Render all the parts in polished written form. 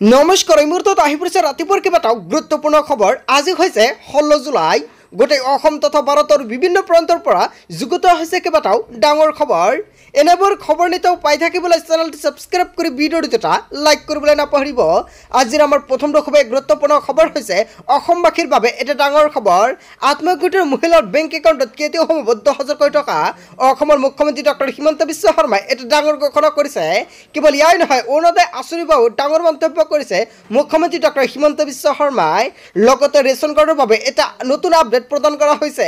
নমস্কাৰ, এই মুহূৰ্তত আহি পৰিছে ৰাতিপুৱাৰ কেইবাটাও গুৰুত্বপূৰ্ণ খবৰ। আজি হৈছে 16 জুলাই। গোটেই অসম তথা ভাৰতৰ বিভিন্ন প্ৰান্তৰ পৰা যুগুত হৈছে কেইবাটাও ডাঙৰ খবৰ। এনেবোৰ খবৰ নিতৌ পাই থাকিবলৈ চেনেলটি সাবস্ক্ৰাইব কৰি ভিডিঅ'টো এটা লাইক কৰিবলৈ নাপাহৰিব। আজিৰ আমাৰ প্ৰথম খুবেই গুৰুত্বপূৰ্ণ খবৰ হৈছে অসমবাসীৰ বাবে এটা ডাঙৰ খবৰ। আত্মহত্যাৰ মহিলাৰ বেংক একাউণ্টত কেতিয়াও হ'ব 10,000 কোটি টকা। অসমৰ মুখ্যমন্ত্ৰী ডক্টৰ হিমন্ত বিশ্ব শৰ্মাই এটা ডাঙৰ ঘোষণা কৰিছে। কেৱল ইয়াই নহয়, অৰুণোদয় আঁচনিৰ বাবেও ডাঙৰ মন্তব্য কৰিছে মুখ্যমন্ত্ৰী ডক্টৰ হিমন্ত বিশ্ব শৰ্মাই। লগতে ৰেচন কাৰ্ডৰ বাবে এটা নতুন আপডেট প্ৰদান কৰা হৈছে।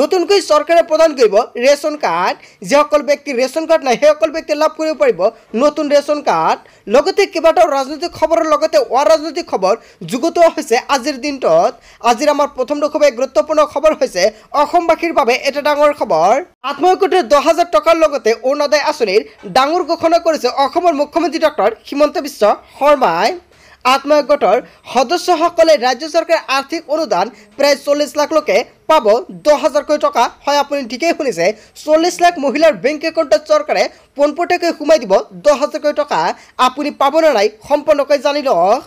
নতুনকৈ চৰকাৰে প্ৰদান কৰিব ৰেচন কাৰ্ড। যিসকল ব্যক্তিৰ ৰেচন কাৰ্ড নাই সেইসকল ব্যক্তিয়ে লাভ কৰিব পাৰিব নতুন ৰেচন কাৰ্ড। লগতে কেইবাটাও ৰাজনৈতিক খবৰৰ লগতে অৰাজনৈতিক খবৰ যুগুত হৈছে আজিৰ দিনটোত। আজিৰ আমাৰ প্ৰথম খুবেই গুৰুত্বপূৰ্ণ খবৰ হৈছে অসমবাসীৰ বাবে এটা ডাঙৰ খবৰ। আত্মহত্যাৰ 10,000 টকাৰ লগতে অৰুণোদয় আঁচনিৰ ডাঙৰ ঘোষণা কৰিছে অসমৰ মুখ্যমন্ত্ৰী ডক্টৰ হিমন্ত বিশ্ব শৰ্মাই। আত্মহত্যাৰ সদস্যসকলে ৰাজ্য চৰকাৰৰ আৰ্থিক অনুদান প্ৰায় 40 লাখ লোকে পাব 10,000 কোটি টকা। হয়, আপুনি ঠিকেই শুনিছে, 40 লাখ মহিলাৰ বেংক একাউণ্টত চৰকাৰে পোনপটীয়াকৈ সোমাই দিব 10,000 কোটি টকা। আপুনি পাবনে নাই সম্পূৰ্ণকৈ জানি লওক।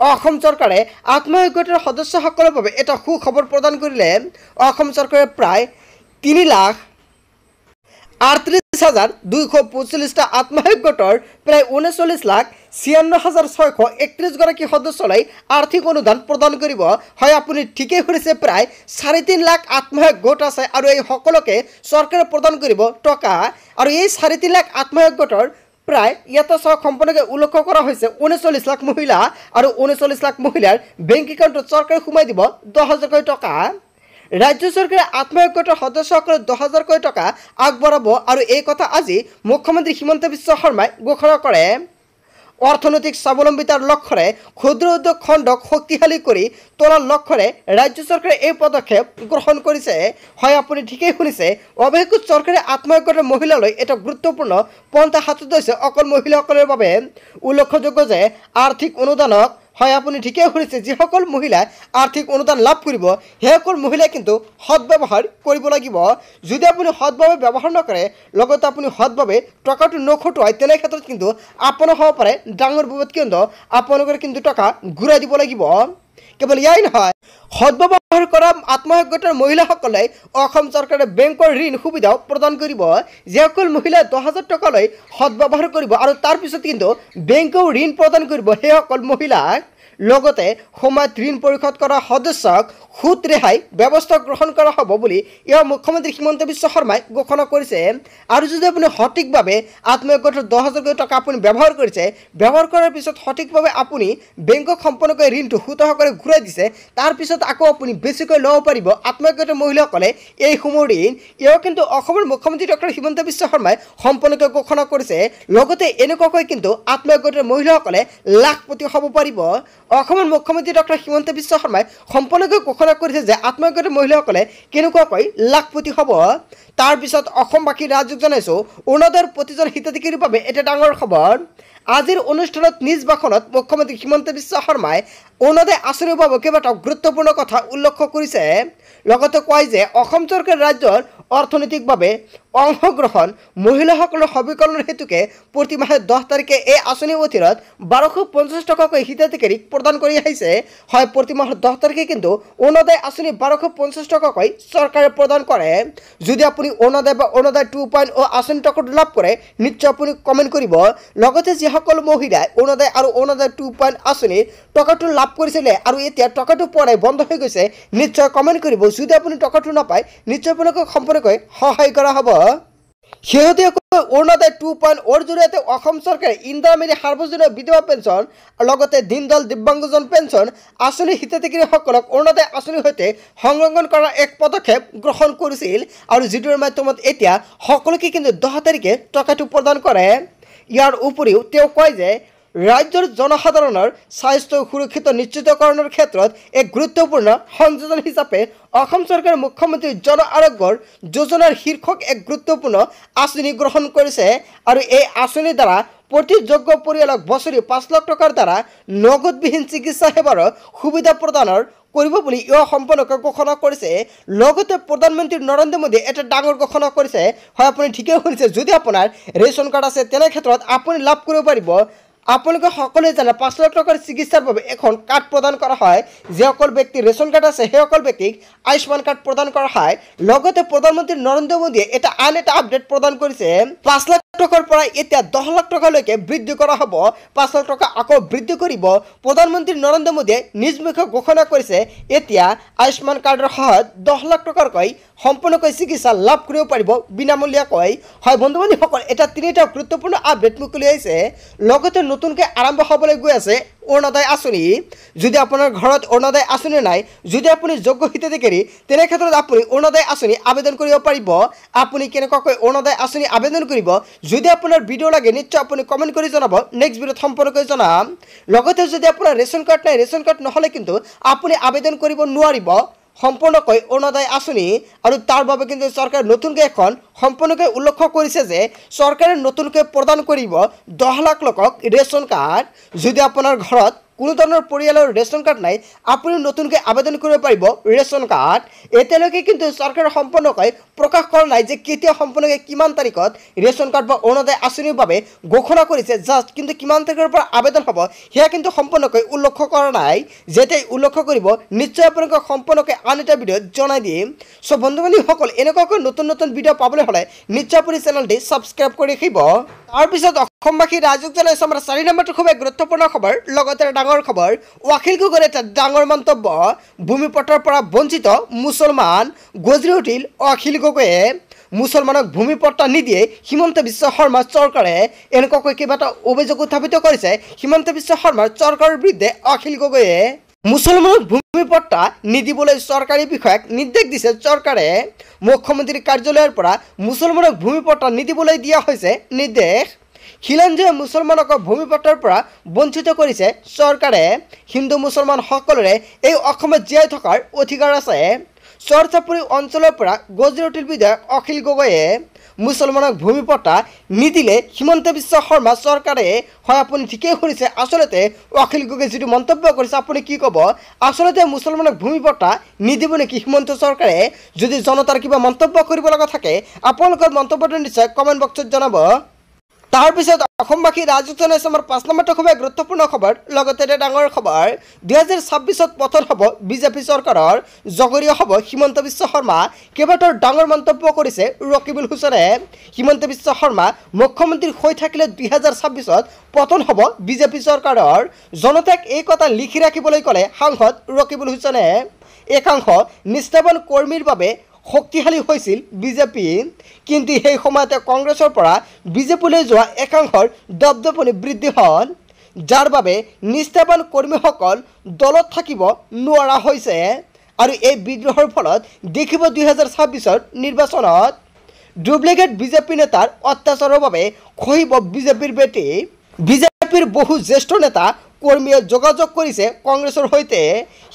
অসম চৰকাৰে আত্মহত্যাৰ সদস্যসকলৰ বাবে এটা সুখবৰ প্ৰদান কৰিলে। অসম চৰকাৰে প্ৰায় 3,38,245টা আত্মহত্যাৰ প্ৰায় 39,96,631 গৰাকী সদস্যলৈ আৰ্থিক অনুদান প্ৰদান কৰিব। হয়, আপুনি ঠিকেই শুনিছে, প্ৰায় 3.5 লাখ আত্মসহায়ক গোট আছে আৰু এই সকলোকে চৰকাৰে প্ৰদান কৰিব টকা। আৰু এই 3.5 লাখ আত্মসহায়ক প্ৰায় ইয়াতে সম্পূৰ্ণকৈ উল্লেখ কৰা হৈছে 39 লাখ মহিলা আৰু 39 লাখ মহিলাৰ বেংক একাউণ্টত চৰকাৰে সোমাই দিব 10,000 কোটি টকা। ৰাজ্য চৰকাৰে আত্মহত্যাৰ সদস্যসকলক 10,000 কোটি টকা আগবঢ়াব আৰু এই কথা আজি মুখ্যমন্ত্ৰী হিমন্ত বিশ্ব শৰ্মাই ঘোষণা কৰে। অৰ্থনৈতিক স্বাৱলম্বিতাৰ লক্ষ্যৰে ক্ষুদ্ৰ উদ্যোগ খণ্ডক শক্তিশালী কৰি তোলাৰ লক্ষ্যৰে ৰাজ্য চৰকাৰে এই পদক্ষেপ গ্ৰহণ কৰিছে। হয়, আপুনি ঠিকেই শুনিছে, অৱশেষত চৰকাৰে আত্মহত্যাৰ মহিলালৈ এটা গুৰুত্বপূৰ্ণ পন্থা হাতত লৈছে অকল মহিলাসকলৰ বাবে। উল্লেখযোগ্য যে আৰ্থিক অনুদানক, হয় আপুনি ঠিকেই শুনিছে, যিসকল মহিলাই আৰ্থিক অনুদান লাভ কৰিব সেইসকল মহিলাই কিন্তু সৎব্যৱহাৰ কৰিব লাগিব। যদি আপুনি সৎভাৱে ব্যৱহাৰ নকৰে, লগতে আপুনি সৎভাৱে টকাটো নখটুৱায়, তেনে ক্ষেত্ৰত কিন্তু আপোনাৰ হ'ব পাৰে ডাঙৰ বিপদ, কিন্তু আপোনালোকে কিন্তু টকা ঘূৰাই দিব লাগিব। কেৱল ইয়াই নহয়, সৎব্যৱহাৰ কৰা আত্মহত্যাৰ মহিলাসকলে অসম চৰকাৰে বেংকৰ ঋণ সুবিধাও প্ৰদান কৰিব। যিসকল মহিলাই 10,000 টকালৈ সৎব্যৱহাৰ কৰিব আৰু তাৰপিছত কিন্তু বেংকেও ঋণ প্ৰদান কৰিব সেইসকল মহিলাক। লগতে সময়ত ঋণ পৰিশোধ কৰা সদস্যক সুদ ৰেহাই ব্যৱস্থা গ্ৰহণ কৰা হ'ব বুলি ইয়াৰ মুখ্যমন্ত্ৰী হিমন্ত বিশ্ব শৰ্মাই ঘোষণা কৰিছে। আৰু যদি আপুনি সঠিকভাৱে আত্মহত্যাৰ 10,000 কোটি টকা আপুনি ব্যৱহাৰ কৰিছে, ব্যৱহাৰ কৰাৰ পিছত সঠিকভাৱে আপুনি বেংকক সম্পূৰ্ণকৈ ঋণটো সুতসহকাৰে ঘূৰাই দিছে, তাৰপিছত আকৌ আপুনি বেছিকৈ ল'ব পাৰিব আত্মহত্যাৰ মহিলাসকলে এইসমূহ ঋণ। এয়াও কিন্তু অসমৰ মুখ্যমন্ত্ৰী ডক্টৰ হিমন্ত বিশ্ব শৰ্মাই সম্পূৰ্ণকৈ ঘোষণা কৰিছে। লগতে এনেকুৱাকৈ কিন্তু আত্মহত্যাৰ মহিলাসকলে লাখপতি হ'ব পাৰিব। অসমৰ মুখ্যমন্ত্ৰী ডক্টৰ হিমন্ত বিশ্ব শৰ্মাই সম্পূৰ্ণকৈ ঘোষণা কৰিছে যে আত্মহত্যাৰ মহিলাসকলে কেনেকুৱাকৈ লাখপতি হ'ব। তাৰপিছত অসমবাসীৰ ৰাজ্যক জনাইছোঁ অৰুণোদয়ৰ প্ৰতিজন হিতাধিকাৰীৰ বাবে এটা ডাঙৰ খবৰ। আজিৰ অনুষ্ঠানত নিজ ভাষণত মুখ্যমন্ত্ৰী হিমন্ত বিশ্ব শৰ্মাই অৰুণোদয় আঁচনিৰ বাবে কেইবাটাও গুৰুত্বপূৰ্ণ কথা উল্লেখ কৰিছে। লগতে কয় যে অসম চৰকাৰে ৰাজ্যৰ অৰ্থনৈতিকভাৱে অংশগ্ৰহণ মহিলাসকলৰ সবলীকৰণৰ হেতুকে প্ৰতি মাহে 10 তাৰিখে এই আঁচনিৰ অধীনত 1250 টকাকৈ হিতাধিকাৰীক প্ৰদান কৰি আহিছে। হয়, প্ৰতি মাহৰ 10 তাৰিখে কিন্তু অৰুণোদয় আঁচনি 1250 টকাকৈ চৰকাৰে প্ৰদান কৰে। যদি আপুনি অৰুণোদয় বা অৰুণোদয় 2.0 আঁচনি টকাটো লাভ কৰে, নিশ্চয় আপুনি কমেণ্ট কৰিব। লগতে যিসকল মহিলাই অৰুণোদয় আৰু অৰুণোদয় 2.0 আঁচনিৰ টকাটো লাভ কৰিছিলে আৰু এতিয়া টকাটো পৰাই বন্ধ হৈ গৈছে, নিশ্চয় কমেণ্ট কৰিব। যদি আপুনি টকাটো নাপায়, নিশ্চয় আপোনাক সম্পূৰ্ণকৈ সহায় কৰা হ'ব। শেহতীয়াকৈ অৰুণোদয় 2.0 জৰিয়তে অসম চৰকাৰে ইন্দিৰা গান্ধী সাৰ্বজনীন বিধৱা পেঞ্চন লগতে দীনদয়াল দিব্যাংগজন পেঞ্চন আঁচনিৰ হিতাধিকাৰীসকলক অৰুণোদয় আঁচনিৰ সৈতে সংলগ্ন কৰাৰ এক পদক্ষেপ গ্ৰহণ কৰিছিল আৰু যিটোৰ মাধ্যমত এতিয়া সকলোকে কিন্তু 10 তাৰিখে টকাটো প্ৰদান কৰে। ইয়াৰ উপৰিও তেওঁ কয় যে ৰাজ্যৰ জনসাধাৰণৰ স্বাস্থ্য সুৰক্ষিত নিশ্চিতকৰণৰ ক্ষেত্ৰত এক গুৰুত্বপূৰ্ণ সংযোজন হিচাপে অসম চৰকাৰে মুখ্যমন্ত্ৰী জন আৰোগ্যৰ যোজনাৰ শীৰ্ষক এক গুৰুত্বপূৰ্ণ আঁচনি গ্ৰহণ কৰিছে। আৰু এই আঁচনিৰ দ্বাৰা প্ৰতি যোগ্য পৰিয়ালক বছৰি 5 লাখ টকাৰ দ্বাৰা নগদবিহীন চিকিৎসা সেৱাৰ সুবিধা প্ৰদানৰ কৰিব বুলি ইও সম্পূৰ্ণকৈ ঘোষণা কৰিছে। লগতে প্ৰধানমন্ত্ৰী নৰেন্দ্ৰ মোদীয়ে এটা ডাঙৰ ঘোষণা কৰিছে। হয়, আপুনি ঠিকেই শুনিছে, যদি আপোনাৰ ৰেচন কাৰ্ড আছে তেনে ক্ষেত্ৰত আপুনি লাভ কৰিব পাৰিব আপোনালোকে সকলোৱে জানে 5 লাখ টকাৰ চিকিৎসাৰ বাবে এখন কাৰ্ড প্ৰদান কৰা হয় যিসকল ব্যক্তিৰ ৰেচন কাৰ্ড আছে সেইসকল ব্যক্তিক আয়ুষ্মান কাৰ্ড প্ৰদান কৰা হয় লগতে প্ৰধানমন্ত্ৰী নৰেন্দ্ৰ মোদীয়ে এটা আপডেট প্ৰদান কৰিছে 5 লাখ টকাৰ পৰা এতিয়া 10 লাখ টকালৈকে বৃদ্ধি কৰা হ'ব 5 লাখ টকা আকৌ বৃদ্ধি কৰিব প্ৰধানমন্ত্ৰী নৰেন্দ্ৰ মোদীয়ে নিজ মুখে ঘোষণা কৰিছে এতিয়া আয়ুষ্মান কাৰ্ডৰ সহায়ত 10 লাখ টকাৰকৈ সম্পূৰ্ণকৈ চিকিৎসা লাভ কৰিব পাৰিব বিনামূলীয়াকৈ হয় বন্ধু-বান্ধৱীসকল এটা তিনিটা গুৰুত্বপূৰ্ণ আপডেট মুকলি হৈছে লগতে নতুনকৈ আৰম্ভ হ'বলৈ গৈ আছে অৰুণোদয় আঁচনি যদি আপোনাৰ ঘৰত অৰুণোদয় আঁচনি নাই যদি আপুনি যোগ্য হিতাধিকাৰী তেনে ক্ষেত্ৰত আপুনি অৰুণোদয় আঁচনি আবেদন কৰিব পাৰিব আপুনি কেনেকৈ অৰুণোদয় আঁচনি আবেদন কৰিব যদি আপোনাৰ ভিডিও লাগে নিশ্চয় আপুনি কমেন্ট কৰি জনাব নেক্সট ভিডিওত সম্পূৰ্ণকৈ জনাম লগতে যদি আপোনাৰ ৰেচন কাৰ্ড নাই ৰেচন কাৰ্ড নহলে কিন্তু আপুনি আবেদন কৰিব নোৱাৰিব সম্পূৰ্ণকৈ অৰুণোদয় আঁচনি আৰু তাৰ বাবে কিন্তু চৰকাৰে নতুনকৈ এখন সম্পূৰ্ণকৈ উল্লেখ কৰিছে যে চৰকাৰে নতুনকৈ প্ৰদান কৰিব 10 লাখ লোকক ৰেচন কাৰ্ড যদি আপোনাৰ ঘৰত কোনো ধৰণৰ পৰিয়ালৰ ৰেচন কাৰ্ড নাই আপুনি নতুনকৈ আবেদন কৰিব পাৰিব ৰেচন কাৰ্ড এতিয়ালৈকে কিন্তু চৰকাৰে সম্পূৰ্ণকৈ প্ৰকাশ কৰা নাই যে কেতিয়া সম্পূৰ্ণকৈ কিমান তাৰিখত ৰেচন কাৰ্ড বা অৰুণোদয় আঁচনিৰ বাবে ঘোষণা কৰিছে জাষ্ট কিন্তু কিমান তাৰিখৰ পৰা আবেদন হ'ব সেয়া কিন্তু সম্পূৰ্ণকৈ উল্লেখ কৰা নাই যেতিয়াই উল্লেখ কৰিব নিশ্চয় আপোনালোকক সম্পূৰ্ণকৈ আন এটা ভিডিঅ'ত জনাই দিম সো বন্ধু-বান্ধৱীসকল এনেকুৱাকৈ নতুন নতুন ভিডিঅ' পাবলৈ হ'লে নিশ্চয় আপুনি চেনেলটি ছাবস্ক্ৰাইব কৰি ৰাখিব তাৰপিছত অসমবাসী ৰাইজক জনাইছো আমাৰ 4 নম্বৰটো খুব গুৰুত্বপূৰ্ণ খবৰ লগতে ডাঙৰ খবৰ ওয়াকিল গগৈৰ এটা ডাঙৰ মন্তব্য ভূমিপট্টাৰ পৰা বঞ্চিত মুছলমান গজৰি উঠিল অখিল গগৈয়ে মুছলমানক ভূমিপট্টা নিদিয়ে হিমন্ত বিশ্ব শৰ্মাৰ চৰকাৰে এনেকুৱাকৈ কেইবাটা অভিযোগ উত্থাপিত কৰিছে হিমন্ত বিশ্ব শৰ্মাৰ চৰকাৰৰ বিৰুদ্ধে অখিল গগৈয়ে মুছলমানক ভূমিপট্টা নিদিবলৈ চৰকাৰী বিষয়াক নিৰ্দেশ দিছে চৰকাৰে মুখ্যমন্ত্ৰীৰ কাৰ্যালয়ৰ পৰা মুছলমানক ভূমিপট্টা নিদিবলৈ দিয়া হৈছে নিৰ্দেশ খিলঞ্জীয় মুছলমানক ভূমিপট্টাৰ পৰা বঞ্চিত কৰিছে চৰকাৰে হিন্দু মুছলমান সকলোৰে এই অসমত জীয়াই থকাৰ অধিকাৰ আছে চৰচাপুৰী অঞ্চলৰ পৰা গজৰি উঠিল বিধায়ক অখিল গগৈয়ে মুছলমানক ভূমিপট্টা নিদিলে হিমন্ত বিশ্ব শৰ্মা চৰকাৰে হয় আপুনি ঠিকেই শুনিছে আসলতে অখিল গগৈ যিটো মন্তব্য কৰিছে আপুনি কি ক'ব আসলতে মুছলমানক ভূমিপট্টা নিদিব নেকি হিমন্ত চৰকাৰে যদি জনতাৰ কিবা মন্তব্য কৰিব লগা থাকে আপোনালোকৰ মন্তব্যটো নিশ্চয় কমেন্ট বক্সত জনাব তাৰপিছত অসমবাসী ৰাইজক জনাইছো আমাৰ 5 নম্বৰটো খুব গুৰুত্বপূৰ্ণ খবৰ লগতে এটা ডাঙৰ খবৰ 2026ত পতন হ'ব বিজেপি চৰকাৰৰ জগৰীয় হ'ব হিমন্ত বিশ্ব শৰ্মা কেইবাটাও ডাঙৰ মন্তব্য কৰিছে ৰকিবুল হুছেইনে হিমন্ত বিশ্ব শৰ্মা মুখ্যমন্ত্ৰী হৈ থাকিলে 2026ত পতন হ'ব বিজেপি চৰকাৰৰ জনতাক এই কথা লিখি ৰাখিবলৈ ক'লে সাংসদ ৰকিবুল হুছেইনে একাংশ নিষ্ঠাবান কৰ্মীৰ বাবে শক্তিশালী হৈছিল বিজেপি কিন্তু সেই সময়তে কংগ্ৰেছৰ পৰা বিজেপিলৈ যোৱা একাংশৰ দবদপনি বৃদ্ধি হ'ল যাৰ বাবে নিষ্ঠাবান কৰ্মীসকল দলত থাকিব নোৱাৰা হৈছে আৰু এই বিদ্ৰোহৰ ফলত দেখিব 2026ৰ নিৰ্বাচনত ডুপ্লিকেট বিজেপি নেতাৰ অত্যাচাৰৰ বাবে খহিব বিজেপিৰ বেটি বিজেপিৰ বহু জ্যেষ্ঠ নেতা কৰ্মীয়ে যোগাযোগ কৰিছে কংগ্ৰেছৰ সৈতে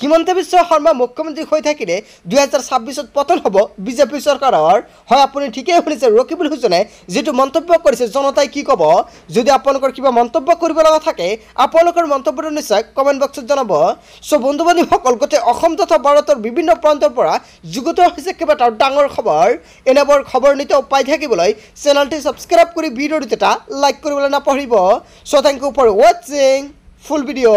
হিমন্ত বিশ্ব শৰ্মা মুখ্যমন্ত্ৰী হৈ থাকিলে 2026ত পতন হ'ব বিজেপি চৰকাৰৰ হয় আপুনি ঠিকেই শুনিছে ৰকিবুল হুছেইনে যেটো মন্তব্য কৰিছে জনতাই কি ক'ব যদি আপোনালোকৰ কিবা মন্তব্য কৰিব লগা থাকে আপোনালোকৰ মন্তব্যটো নিশ্চয় কমেন্ট বক্সত জনাব সো বন্ধু-বান্ধৱীসকল গোটেই অসম তথা ভাৰতৰ বিভিন্ন প্ৰান্তৰ পৰা যুগত হৈছে কেইবাটাও ডাঙৰ খবৰ এনেবোৰ খবৰ নিতৌ পাই থাকিবলৈ চেনেলটি ছাবস্ক্ৰাইব কৰি ভিডিঅ'টো এটা লাইক কৰিবলৈ নাপাহৰিব so thank you for watching full video